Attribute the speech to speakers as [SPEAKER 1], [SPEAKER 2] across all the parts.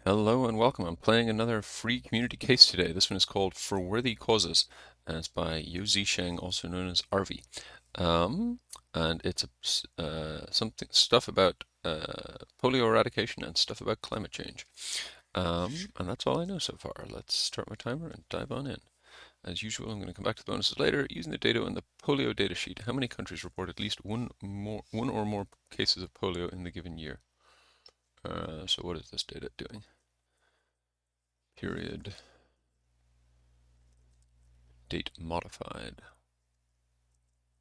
[SPEAKER 1] Hello and welcome. I'm playing another free community case today. This one is called For Worthy Causes, and it's by Yeo Sheng, also known as Arvey. And it's something stuff about polio eradication and stuff about climate change. And that's all I know so far. Let's start my timer and dive on in. As usual, I'm going to come back to the bonuses later. Using the data in the polio datasheet, how many countries report at least one or more cases of polio in the given year? So what is this data doing? Period. Date modified.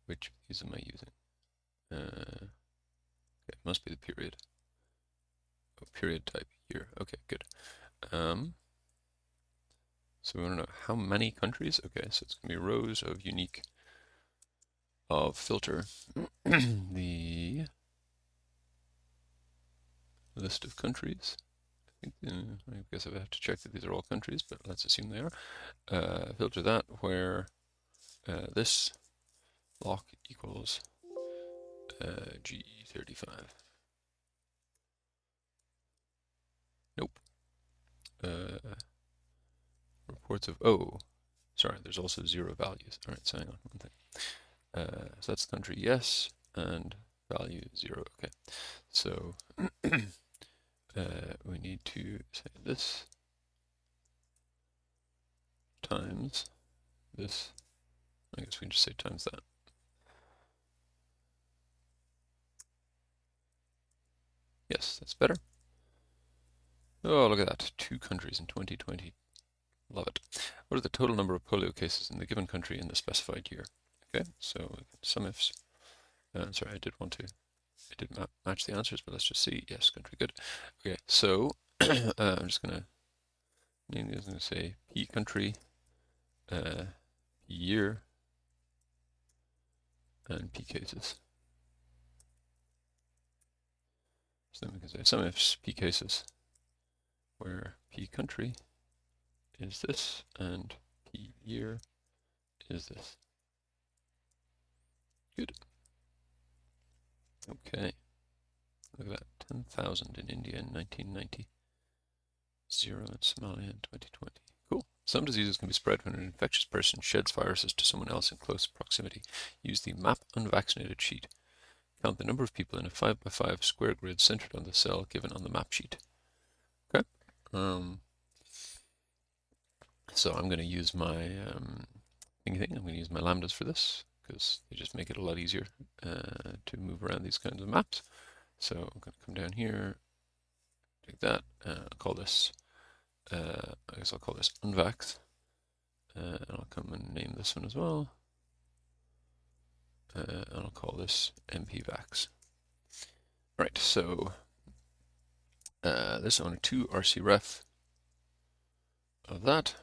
[SPEAKER 1] Which of these am I using? Okay, it must be the period. Oh, period type year. Okay, good. So we want to know how many countries. Okay, so it's going to be rows of unique of filter. The list of countries. I guess I have to check that these are all countries, but let's assume they are. Filter that where this block equals G35. Nope. Reports of, oh, sorry, there's also 0 values. All right, so hang on one thing. So that's the country, yes, and value 0. Okay, so we need to say this times this. I guess we can just say times that. Yes, that's better. Oh, look at that. 2 countries in 2020. Love it. What are the total number of polio cases in the given country in the specified year? Okay, so some ifs. Sorry, I did match the answers, but let's just see. Yes, country, good. Okay, so I'm just going to name these. I'm going to say P country, year, and P cases. So then we can say some ifs, P cases, where P country is this, and P year is this. Good. Okay. Look at that. 10,000 in India in 1990. 0 in Somalia in 2020. Cool. Some diseases can be spread when an infectious person sheds viruses to someone else in close proximity. Use the map unvaccinated sheet. Count the number of people in a 5x5 square grid centered on the cell given on the map sheet. Okay. So I'm going to use my thingy thing. I'm going to use my lambdas for this because they just make it a lot easier to move around these kinds of maps. So I'm going to come down here, take that, I'll call this, I guess I'll call this unvax, and I'll come and name this one as well, and I'll call this mpvax. Right, so this on 2 rcref of that.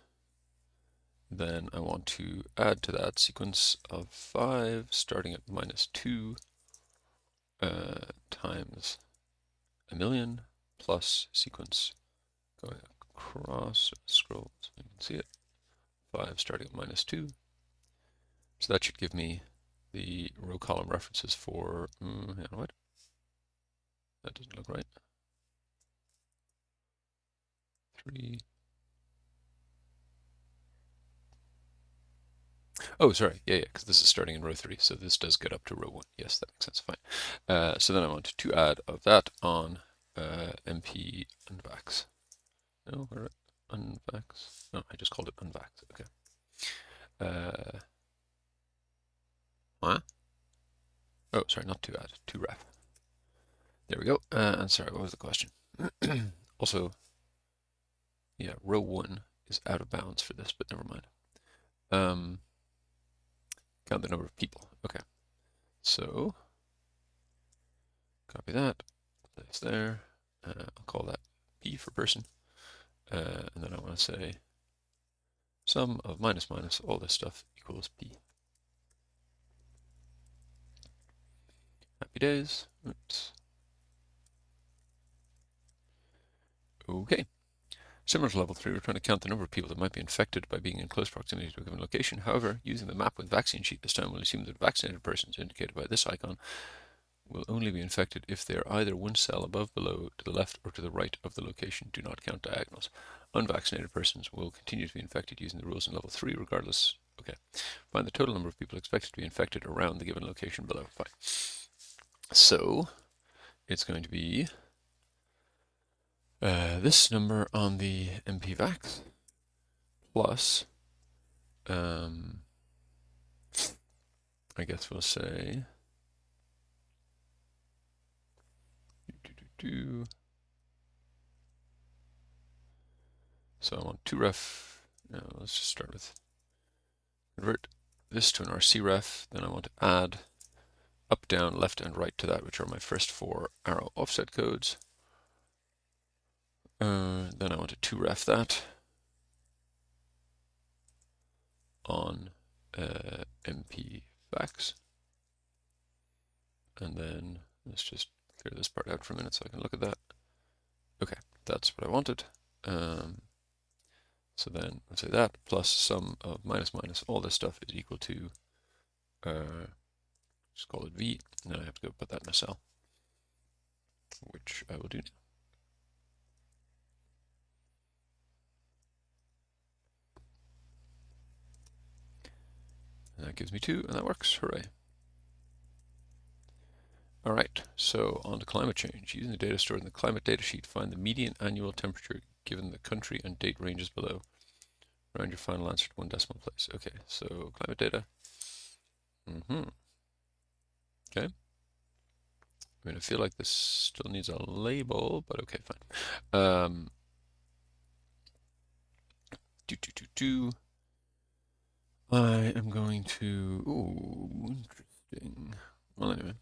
[SPEAKER 1] Then I want to add to that sequence of 5 starting at -2 times a million plus sequence going across, scroll so you can see it, 5 starting at -2. So that should give me the row column references for, hang on, what? That doesn't look right. 3. Oh, sorry. Yeah, because this is starting in row 3, so this does get up to row 1. Yes, that makes sense. Fine. So then I want to add of that on MP unvax. No, where unvax? No, I just called it unvax. Okay. What? Oh, sorry, not to add, to ref. There we go. And sorry, what was the question? Also, yeah, row 1 is out of bounds for this, but never mind. Count the number of people. Okay. So, copy that, place there. I'll call that P for person. And then I want to say sum of minus minus all this stuff equals P. Happy days. Oops. Okay. Similar to level 3, we're trying to count the number of people that might be infected by being in close proximity to a given location. However, using the map with vaccine sheet this time, we'll assume that a vaccinated person is indicated by this icon, will only be infected if they are either one cell above, below, to the left, or to the right of the location. Do not count diagonals. Unvaccinated persons will continue to be infected using the rules in level 3 regardless. Okay. Find the total number of people expected to be infected around the given location below. Fine. So it's going to be this number on the MPVax plus, I guess we'll say, so I want 2ref, let's just start with convert this to an RC ref, then I want to add up, down, left, and right to that, which are my first 4 arrow offset codes. Then I want to 2ref that on MPVax. And then let's just clear this part out for a minute so I can look at that. Okay, that's what I wanted. So then let's say that plus sum of minus minus all this stuff is equal to, just call it V, and then I have to go put that in a cell, which I will do now. And that gives me 2, and that works. Hooray. All right, so on to climate change. Using the data stored in the climate data sheet, find the median annual temperature given the country and date ranges below. Round your final answer to 1 decimal place. Okay, so climate data. Okay. I mean, I feel like this still needs a label, but okay, fine. I am going to, ooh, interesting. Well, anyway,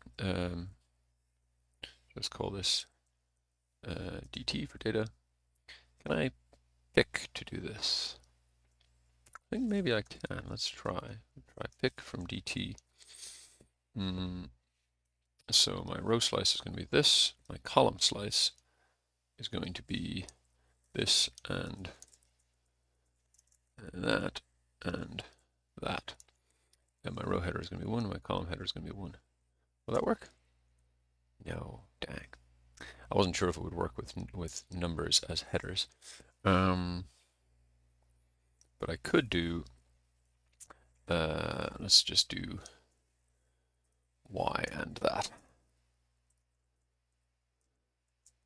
[SPEAKER 1] just call this DT for data. Can I pick to do this? I think maybe I can. Let's try. Try pick from DT. So my row slice is going to be this. My column slice is going to be this and that and that. And my row header is going to be 1. My column header is going to be 1. Will that work? No, dang. I wasn't sure if it would work with numbers as headers. But I could do, let's just do Y and that.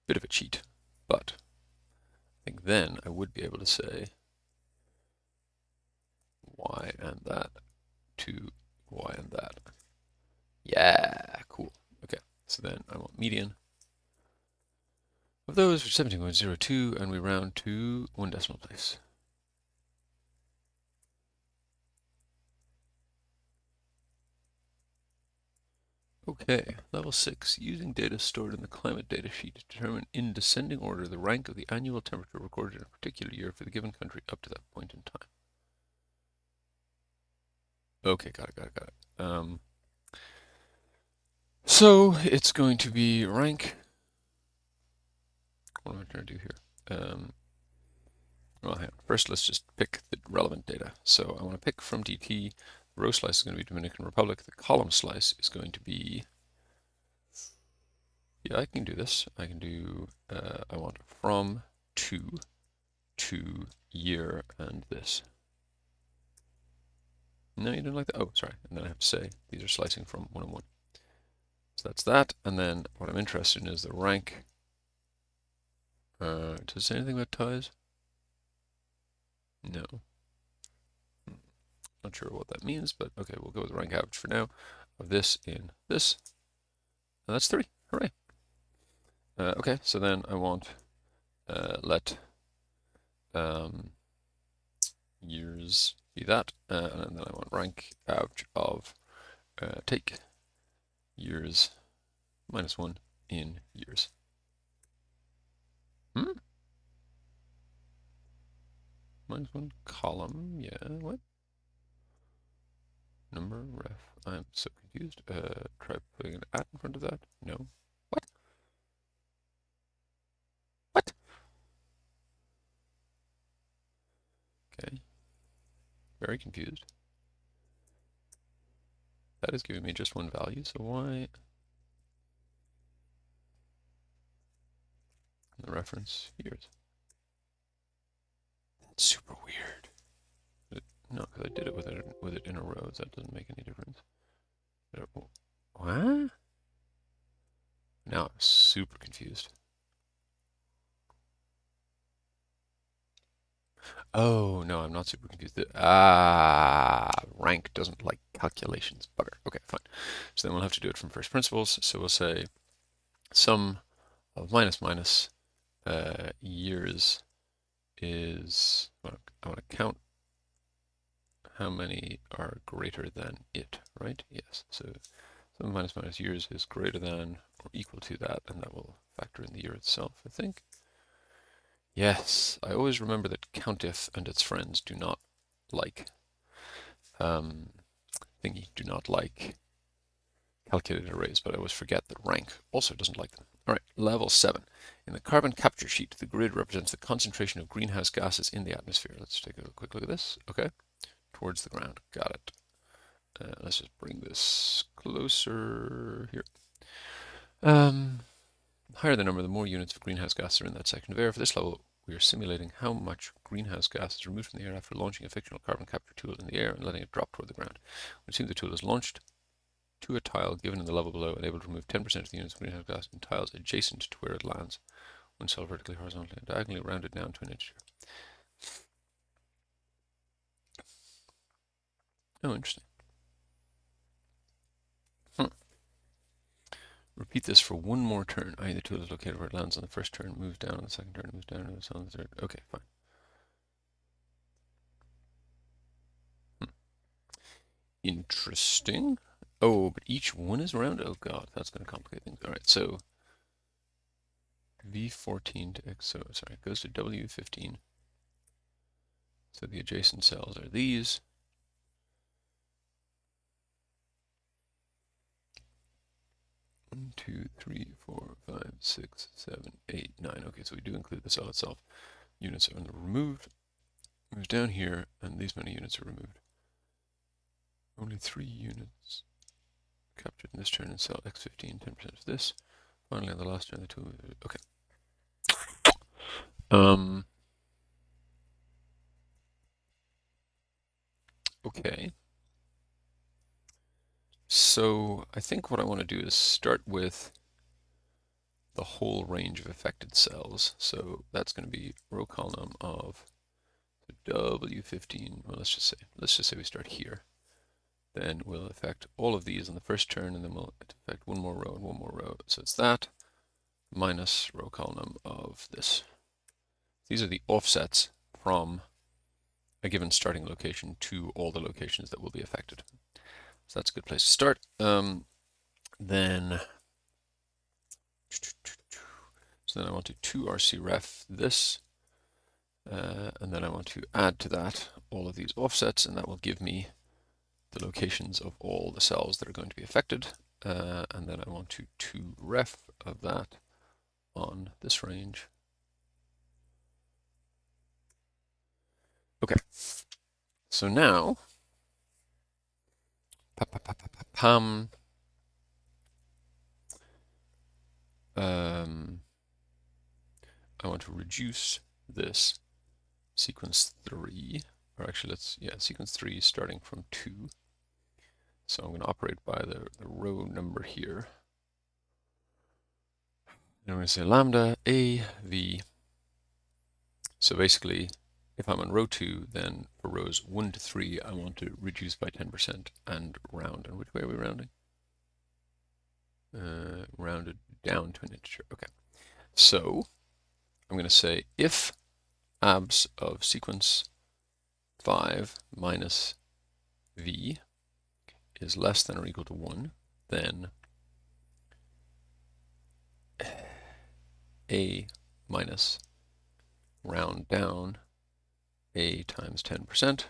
[SPEAKER 1] Bit of a cheat, but I think then I would be able to say Y and that to Y and that. Yeah, cool. Okay, so then I want median of those for 17.02, and we round to 1 decimal place. Okay, level 6, using data stored in the climate data sheet to determine in descending order the rank of the annual temperature recorded in a particular year for the given country up to that point in time. Okay, got it. So it's going to be rank. What am I trying to do here? Well, hang on. First, let's just pick the relevant data. So I want to pick from DT. The row slice is going to be Dominican Republic. The column slice is going to be, yeah, I can do this. I can do, I want from to year and this. No, you don't like that? Oh, sorry. And then I have to say these are slicing from 1 and 1. So that's that. And then what I'm interested in is the rank. Does it say anything about ties? No. Not sure what that means, but okay, we'll go with rank average for now of this in this. And that's 3. Hooray. Okay, so then I want let years be that, and then I want rank average of take years minus 1 in years. Minus 1 column, yeah, what? Number, ref, I'm so confused. Try putting an at in front of that. No. What? What? Okay. Very confused. That is giving me just 1 value, so why? reference years. That's super weird. No, because I did it with it in a row. So that doesn't make any difference. What? Now I'm super confused. Oh, no, I'm not super confused. Rank doesn't like calculations. Bugger. Okay, fine. So then we'll have to do it from first principles. So we'll say sum of minus minus years is, well, I want to count how many are greater than it, right? Yes. So sum of minus minus years is greater than or equal to that, and that will factor in the year itself, I think. Yes, I always remember that COUNTIF and its friends do not like do not like calculated arrays, but I always forget that rank also doesn't like them. All right, level 7. In the carbon capture sheet, the grid represents the concentration of greenhouse gases in the atmosphere. Let's take a quick look at this. Okay, towards the ground. Got it. Let's just bring this closer here. Higher the number, the more units of greenhouse gases are in that section of air. For this level, we are simulating how much greenhouse gas is removed from the air after launching a fictional carbon capture tool in the air and letting it drop toward the ground. We assume the tool is launched to a tile given in the level below and able to remove 10% of the units of greenhouse gas in tiles adjacent to where it lands when cell vertically, horizontally, and diagonally rounded down to an integer. Oh, interesting. Repeat this for one more turn, i.e. the tool is located where it lands on the first turn, moves down on the second turn, moves down on the third. Okay, fine. Interesting. Oh, but each one is rounded? Oh god, that's going to complicate things. Alright, so V14 to X, so sorry, it goes to W15. So the adjacent cells are these. 1, 2, 3, 4, 5, 6, 7, 8, 9. Okay, so we do include the cell itself. Units are removed. Moves down here, and these many units are removed. Only 3 units captured in this turn in cell X15, 10% of this. Finally, on the last turn, the tool. Okay. Okay. So I think what I want to do is start with the whole range of affected cells. So that's going to be row column of W15. Well, let's just say we start here. Then we'll affect all of these on the first turn, and then we'll affect one more row and one more row. So it's that minus row column of this. These are the offsets from a given starting location to all the locations that will be affected. So that's a good place to start. Then I want to 2rc_ref this, and then I want to add to that all of these offsets, and that will give me the locations of all the cells that are going to be affected. And then I want to 2ref of that on this range. Okay, so now, I want to reduce this sequence 3, or actually sequence 3 starting from 2. So I'm going to operate by the row number here. And I'm going to say lambda A V. So basically, if I'm on row 2, then for rows 1 to 3, I want to reduce by 10% and round. And which way are we rounding? Rounded down to an integer. Okay. So I'm going to say if abs of sequence 5 minus V is less than or equal to 1, then A minus round down A times 10%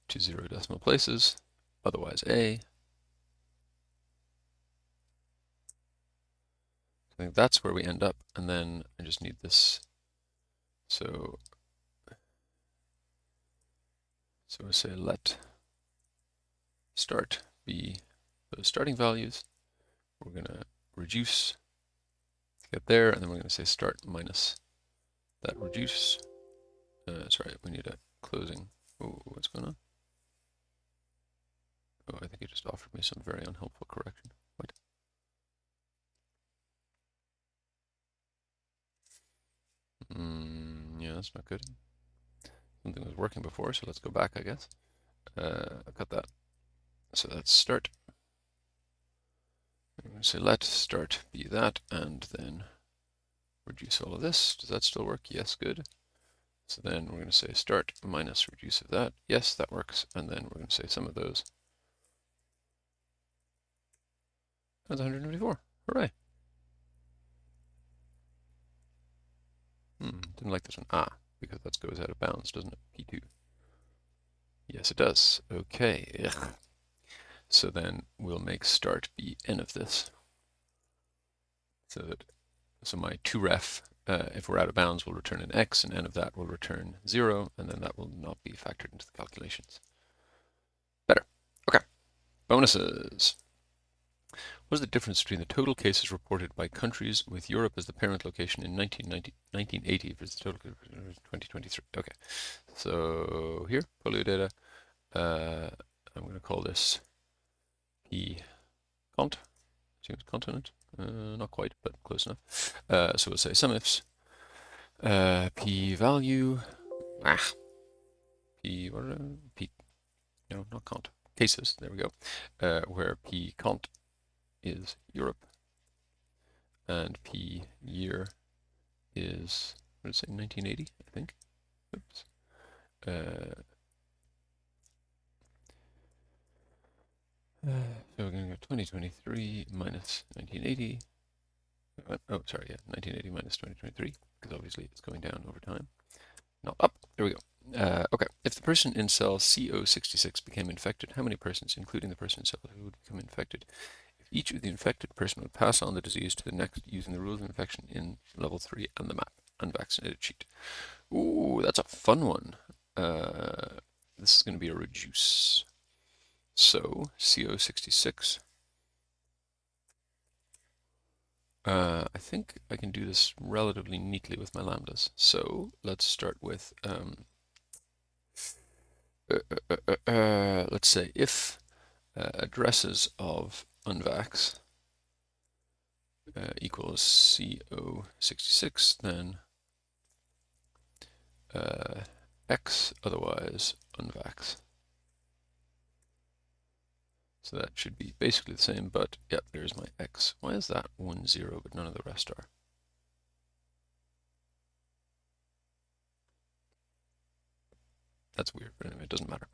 [SPEAKER 1] to 0 decimal places, otherwise A. I think that's where we end up, and then I just need this. So we say let start be those starting values. We're going to reduce get there, and then we're going to say start minus that reduce. Sorry, we need a closing. Oh, what's going on? Oh, I think it just offered me some very unhelpful correction. Wait. Yeah, that's not good. Something was working before, so let's go back, I guess. I'll cut that. So that's start. I'm going to say let start be that, and then reduce all of this. Does that still work? Yes, good. So then we're going to say start minus reduce of that. Yes, that works. And then we're going to say sum of those. That's 194. Hooray. Didn't like this one. Because that goes out of bounds, doesn't it? P2. Yes, it does. Okay. Ugh. So then we'll make start be n of this. So my 2ref, if we're out of bounds, will return an x, and n of that will return 0, and then that will not be factored into the calculations. Better. Okay. Bonuses. What is the difference between the total cases reported by countries with Europe as the parent location in 1980 versus the total cases in 2023? Okay. So here, polio data. I'm going to call this P cont. Seems continent. Not quite, but close enough. So we'll say sum ifs. P value. P, what are P, no, not cont. Cases, there we go. Where P cont is Europe. And P year is, what did it say, 1980, I think. Oops. So we're going to go 2023 minus 1980. Oh, sorry, yeah, 1980 minus 2023, because obviously it's going down over time. Not up. There we go. Okay. If the person in cell CO66 became infected, how many persons, including the person in cell who would become infected? If each of the infected person would pass on the disease to the next using the rules of infection in level 3 and the map unvaccinated sheet. Ooh, that's a fun one. This is going to be a reduce. So CO66. I think I can do this relatively neatly with my lambdas. So let's start with let's say if addresses of unvax equals CO66, then X otherwise unvax. So that should be basically the same, but yep, there's my X. Why is that 1, 0, but none of the rest are? That's weird, but anyway, it doesn't matter.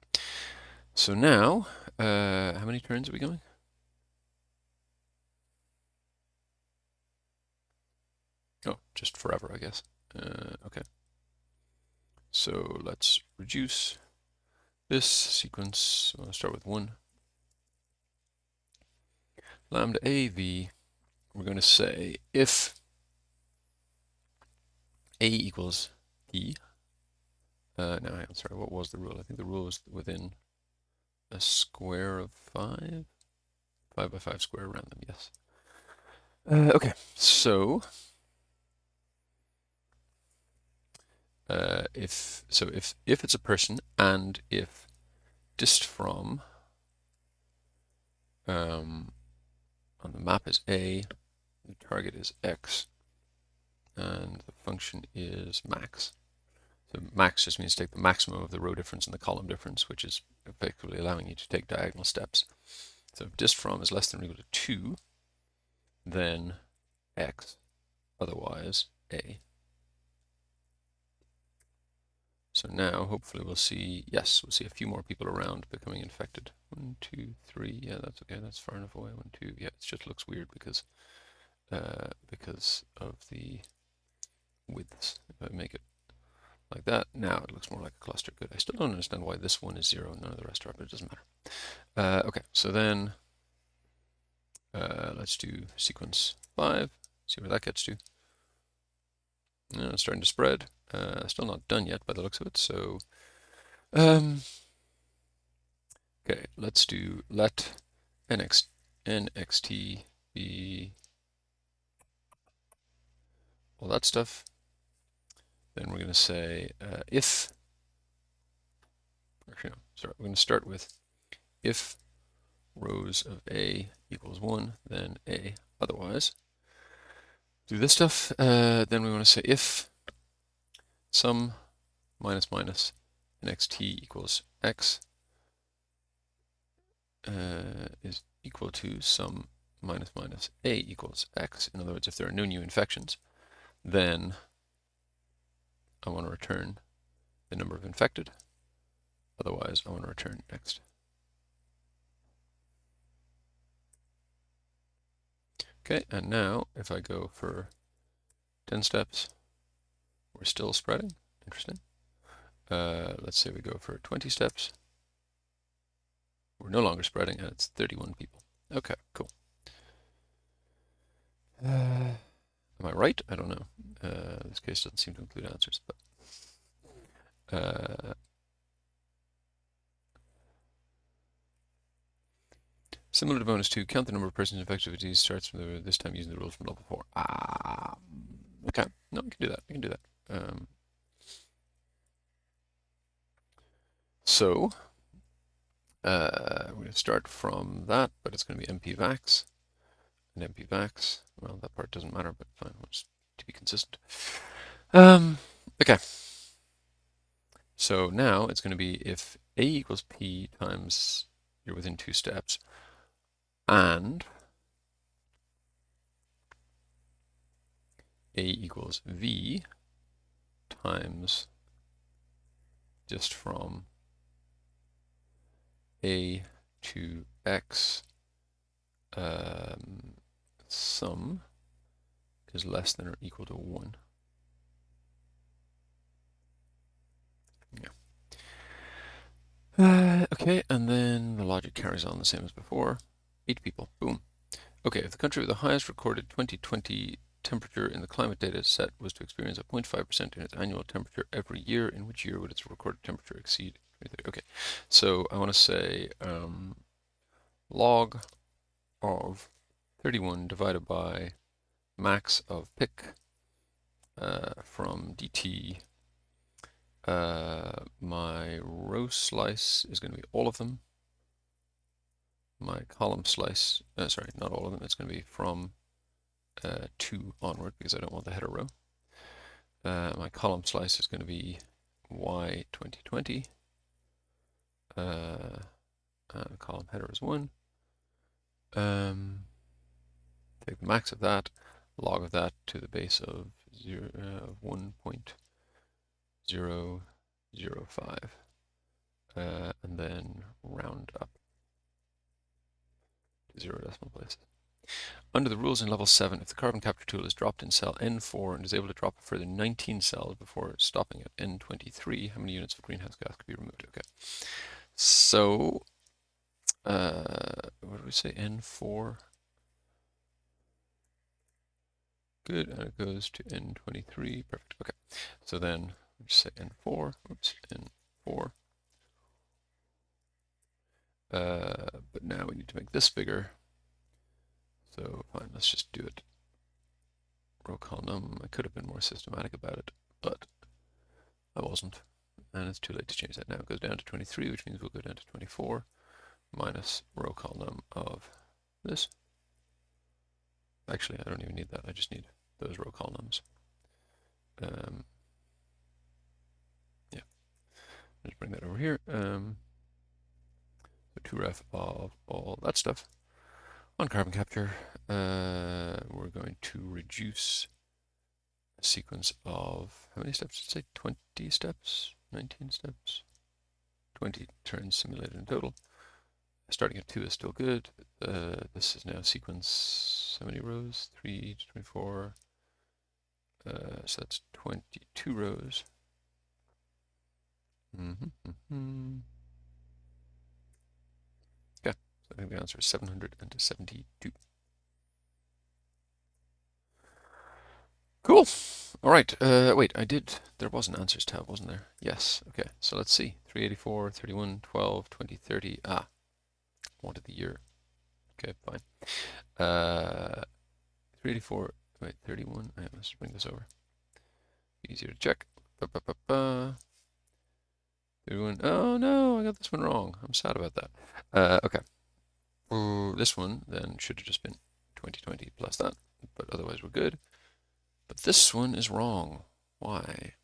[SPEAKER 1] So now, how many turns are we going? Oh, just forever, I guess. Okay. So let's reduce this sequence. I'll start with 1. Lambda AV, we're going to say if A equals P. No, I'm sorry, what was the rule? I think the rule was within a square of 5? 5 by 5 square random, yes. Okay, so if it's a person and if dist from on the map is A, the target is X, and the function is max. So max just means take the maximum of the row difference and the column difference, which is effectively allowing you to take diagonal steps. So if dist from is less than or equal to 2, then X, otherwise A. So now, hopefully we'll see, yes, we'll see a few more people around becoming infected. 1, 2, 3, yeah, that's okay, that's far enough away. 1, 2, yeah, it just looks weird because of the widths. If I make it like that, now it looks more like a cluster. Good. I still don't understand why this one is 0 and none of the rest are, but it doesn't matter. Okay, so then let's do sequence 5, see where that gets to. It's starting to spread. Still not done yet by the looks of it, so okay, let's do let nxt be all that stuff. Then we're going to say if, actually no, sorry, we're going to start with if rows of A equals 1, then A otherwise. Do this stuff. Then we want to say if sum minus minus nxt equals x is equal to sum minus minus A equals x. In other words, if there are no new infections, then I want to return the number of infected. Otherwise, I want to return next. Okay, and now if I go for 10 steps, we're still spreading. Interesting. Let's say we go for 20 steps. We're no longer spreading, and it's 31 people. Okay, cool. Am I right? I don't know. This case doesn't seem to include answers, but similar to bonus 2, count the number of persons infected with disease starts from this time using the rules from level 4. Okay. No, we can do that. We can do that. So we're going to start from that, but it's going to be mpvax. And mpvax, well, that part doesn't matter, but fine, we'll just to be consistent. Okay. So now it's going to be if A equals P times you're within 2 steps, and A equals V times just from A to X sum is less than or equal to 1. Yeah. Okay, and then the logic carries on the same as before. 8 people, boom. Okay, if the country with the highest recorded 2020 temperature in the climate data set was to experience a 0.5% in its annual temperature every year, in which year would its recorded temperature exceed 2030? Okay, so I want to say log of 31 divided by max of pick from dt. My row slice is going to be all of them. My column slice, sorry, not all of them, it's going to be from 2 onward because I don't want the header row. My column slice is going to be y 2020. Column header is 1. Take the max of that, log of that to the base of 1.005, and then round up to 0 decimal places. Under the rules in level 7, if the carbon capture tool is dropped in cell N4 and is able to drop a further 19 cells before stopping at N23, how many units of greenhouse gas could be removed? Okay. So, what do we say? N4. Good, and it goes to N23. Perfect. Okay. So then, just say N4. Oops, N4. But now we need to make this bigger. So fine, let's just do it. Row call num. I could have been more systematic about it, but I wasn't. And it's too late to change that now. It goes down to 23, which means we'll go down to 24 minus row call num of this. Actually, I don't even need that. I just need those row call nums. Yeah. Just bring that over here. So 2ref of all that stuff. On carbon capture, we're going to reduce a sequence of, how many steps did it say? 20 steps? 19 steps? 20 turns simulated in total. Starting at 2 is still good. This is now sequence, how many rows? 3 to 24. So that's 22 rows. Okay, so I think the answer is 772. Cool. All right. Wait, there was an answers tab, wasn't there? Yes. Okay, so let's see. 384, 31, 12, 20, 30. Wanted the year. Okay, fine. 384, Wait, 31. Let's bring this over. Easier to check. Ba, ba, ba, ba. 31. Oh no, I got this one wrong. I'm sad about that. Okay. This one then should have just been 2020 plus that, but otherwise we're good. But this one is wrong. Why?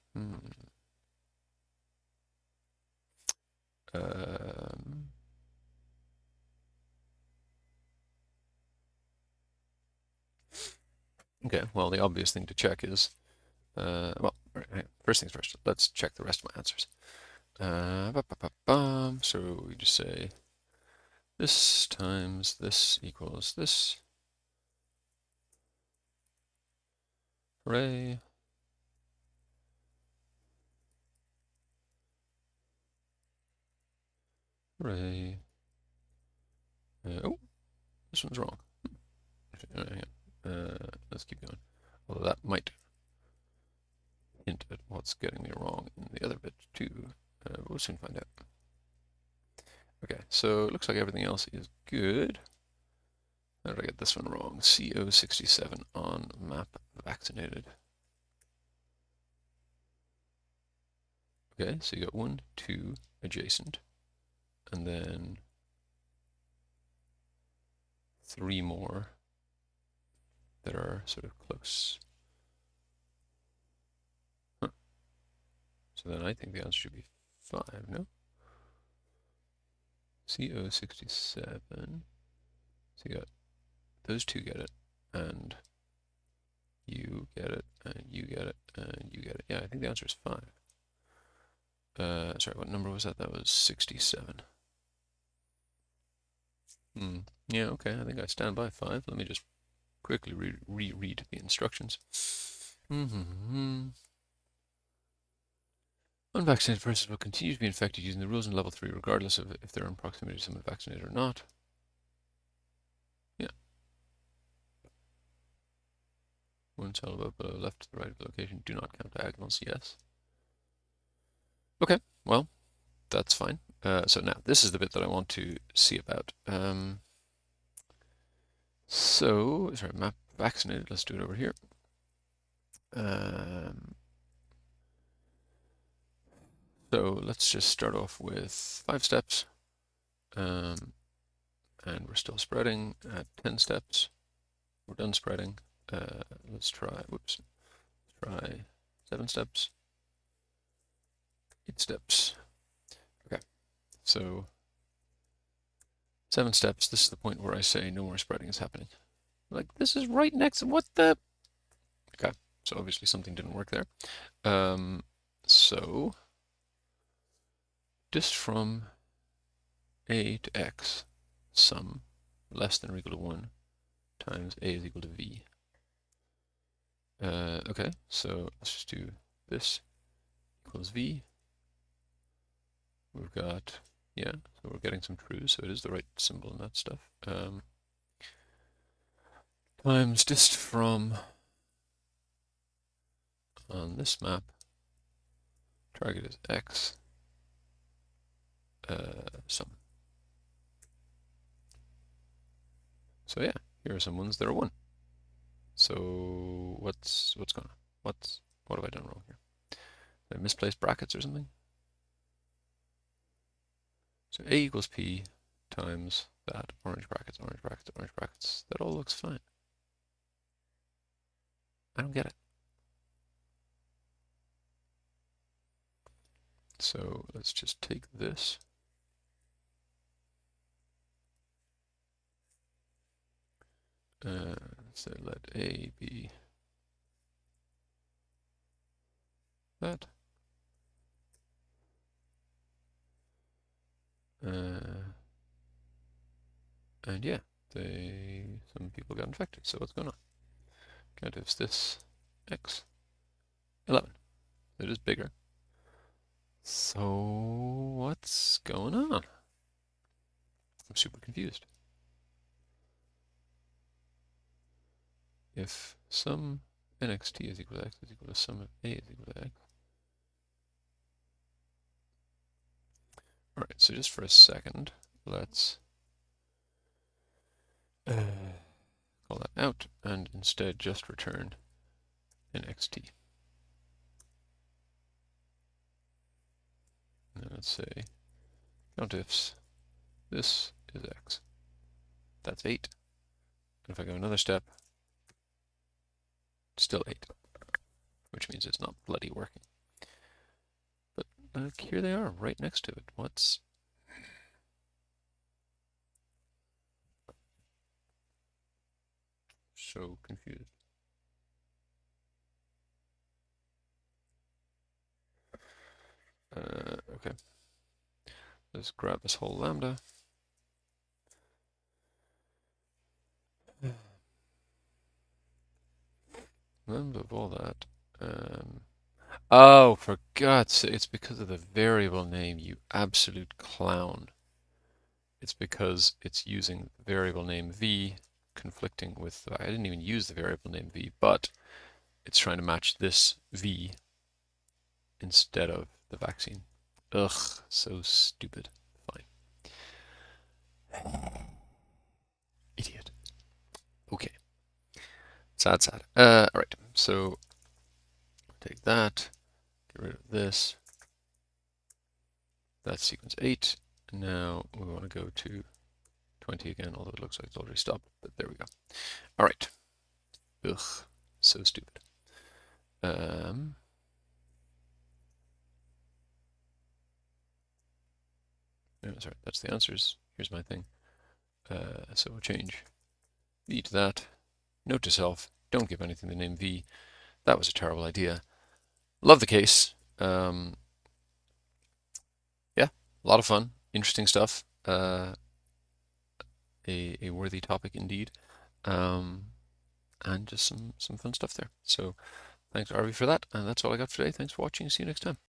[SPEAKER 1] Okay, well, the obvious thing to check is, first things first, let's check the rest of my answers. So we just say this times this equals this. Hooray. Hooray. Oh, this one's wrong. Let's keep going. Although that might hint at what's getting me wrong in the other bit too. We'll soon find out. Okay, so it looks like everything else is good. How did I get this one wrong? CO67 on map vaccinated. Okay, so you got 1, 2 adjacent, and then 3 more that are sort of close. Huh. So then I think the answer should be 5, no? CO67. So you got those 2 get it, and you get it, and you get it, and you get it. Yeah, I think the answer is 5. Sorry, what number was that? That was 67. Yeah, okay, I think I stand by 5. Let me just quickly reread the instructions. Unvaccinated persons will continue to be infected using the rules in level 3 regardless of if they're in proximity to someone vaccinated or not. Yeah. One cell above, below, left to the right of the location. Do not count diagonals. Yes. Okay, well, that's fine. So now, this is the bit that I want to see about. Sorry, map vaccinated. Let's do it over here. So let's just start off with 5 steps. And we're still spreading at 10 steps. We're done spreading. Let's try, try 7 steps. 8 steps. Okay, so 7 steps. This is the point where I say no more spreading is happening. Like, this is right next to what the... Okay, so obviously something didn't work there. So just from a to x, sum less than or equal to 1 times a is equal to v. Okay, so let's just do this equals v. We've got, yeah, so we're getting some trues, so it is the right symbol and that stuff. Times dist from, on this map, target is x, sum. So yeah, here are some ones that are 1. So what's going on? What have I done wrong here? Did I misplace brackets or something? So a equals p times that, orange brackets, orange brackets, orange brackets. That all looks fine. I don't get it. So let's just take this. So let a be that. And yeah, some people got infected. So what's going on? Count if this x 11. It is bigger. So what's going on? I'm super confused. If sum nxt is equal to x is equal to sum of a is equal to x. All right, so just for a second, let's call that out, and instead just return an xt. And let's say countifs, this is x. That's 8. And if I go another step, still 8, which means it's not bloody working. But here they are, right next to it. What's... So confused. Okay. Let's grab this whole lambda. Lambda of all that. Oh, for God's sake, it's because of the variable name, you absolute clown. It's because it's using the variable name v conflicting with, I didn't even use the variable name v, but it's trying to match this v instead of the vaccine. Ugh, so stupid. Fine. Idiot. Okay. Sad, sad. All right, so take that, get rid of this. That's sequence 8. Now we want to go to 20 again, although it looks like it's already stopped, but there we go. All right. Ugh, so stupid. No, sorry, that's the answers. Here's my thing. So we'll change v to that. Note to self, don't give anything the name v. That was a terrible idea. Love the case. Yeah, a lot of fun, interesting stuff. A worthy topic indeed. And just some fun stuff there. So thanks, Arvey, for that. And that's all I got for today. Thanks for watching. See you next time.